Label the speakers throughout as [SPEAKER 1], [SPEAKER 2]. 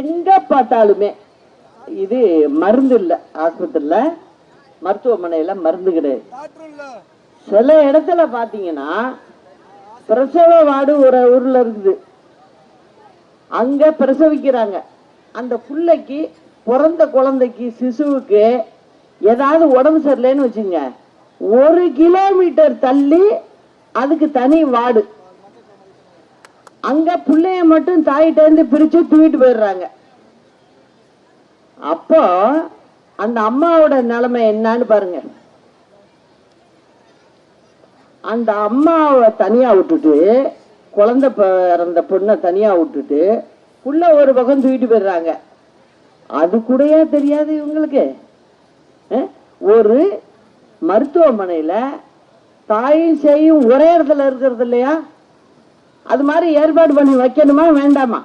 [SPEAKER 1] எங்க பார்த்தாலுமே இது மருந்து இல்லை, ஆஸ்பத்திரியில மருத்துவமனையில மருந்து கிடையாது. சில இடத்துல பாத்தீங்கன்னா பிரசவ வார்டு ஒரு ஊர்ல இருக்குது, அங்க பிரசவிக்கிறாங்க. அந்த பிள்ளைக்கு பிறந்த குழந்தைக்கு சிசுவுக்கு ஏதாவது உடம்பு சரியில்லைன்னு வச்சுங்க, 1 கிலோமீட்டர் தள்ளி அதுக்கு தனி வார்டு. அங்க பிள்ளைய மட்டும் தாயிட்டேந்து பிரிச்சு தூக்கிட்டு போயிடுறாங்க. அப்போ அந்த அம்மாவோட நிலைமை என்னன்னு பாருங்க. அந்த அம்மாவை தனியா விட்டுட்டு, குழந்தை பிறந்த பொண்ணை தனியா விட்டுட்டு புள்ள ஒரு பக்கம் தூக்கிட்டு போயிடுறாங்க. அது கூடயே தெரியாது இவங்களுக்கு. ஒரு மருத்துவமனையில தாயும் செய்யும் ஒரே இடத்துல இருக்கிறது இல்லையா, அது மாதிரி ஏற்பாடு பண்ணி வைக்கணுமா வேண்டாமா?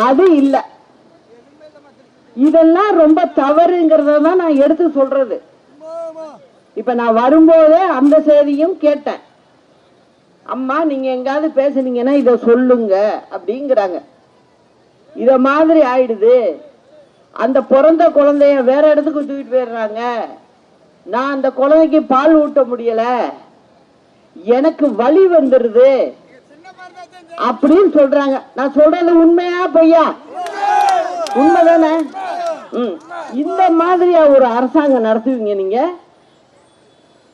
[SPEAKER 1] அது இல்ல. இதெல்லாம் ரொம்ப தவறுங்கிறத தான் நான் எடுத்து சொல்றது. இப்ப நான் வரும்போது அந்த செய்தியும் கேட்டேன். அம்மா நீங்க எங்காவது பேசுனீங்கன்னா இத சொல்லுங்க அப்படிங்கிறாங்க. இத மாதிரி ஆயிடுது. அந்த பிறந்த குழந்தைய வேற இடத்துக்கு தூக்கிட்டு போயிடுறாங்க. நான் அந்த குழந்தைக்கு பால் ஊட்ட முடியல, எனக்கு வலி வந்துருது அப்படின்னு சொல்றாங்க. நான் சொல்றது உண்மையா பொய்யா? உண்மைதானே? இந்த மாதிரியா ஒரு அரசாங்கம் நடத்துவீங்க நீங்க?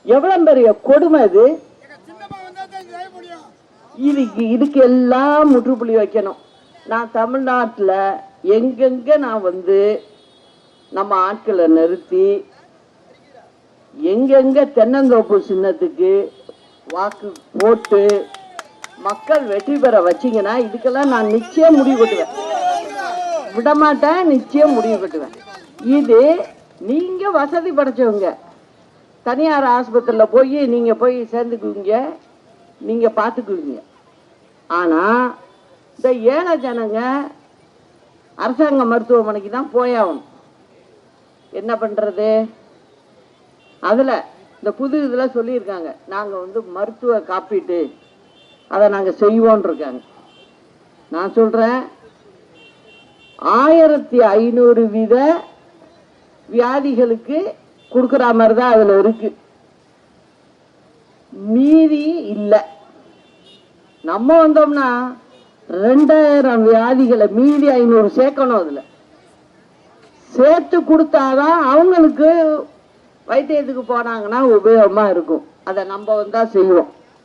[SPEAKER 1] எவ்வளவு பெரிய கொடுமை இது. இதுக்கு எல்லாம் முற்றுப்புள்ளி வைக்கணும். நான் தமிழ்நாட்டில் எங்கெங்க நான் வந்து நம்ம ஆட்களை நிறுத்தி எங்கெங்க தென்னந்தோப்பு சின்னத்துக்கு வாக்கு போட்டு மக்கள் வெற்றி பெற வச்சிங்கன்னா இதுக்கெல்லாம் நான் நிச்சயம் முடிவு கட்டுவேன். விடமாட்டேன், நிச்சயம் முடிவு கட்டுவேன். இது நீங்க வசதி படைச்சவங்க தனியார் ஆஸ்பத்திரியில் போய் நீங்க போய் சேர்ந்துக்குவீங்க, நீங்க பார்த்துக்குவீங்க. ஆனா இந்த ஏழை ஜனங்க அரசாங்க மருத்துவமனைக்கு தான் போயாகணும். என்ன பண்றது? அதுல இந்த புது இதுல சொல்லியிருக்காங்க, நாங்க வந்து மருத்துவ காப்பீட்டு அதை நாங்க செய்வோம் இருக்காங்க. நான் சொல்றேன் 1500 வித வியாதிகளுக்கு கொடுக்குற மாதிரி தான் அதுல இருக்கு, மீதி இல்லை. நம்ம வந்தோம்னா 2000 வியாதிகளை மீதி 500 சேர்க்கணும். அதுல சேர்த்து கொடுத்தாதான் அவங்களுக்கு வைத்தியத்துக்கு போனாங்கன்னா உபயோகமா இருக்கும். அதை நம்ம வந்தா செய்வோம்.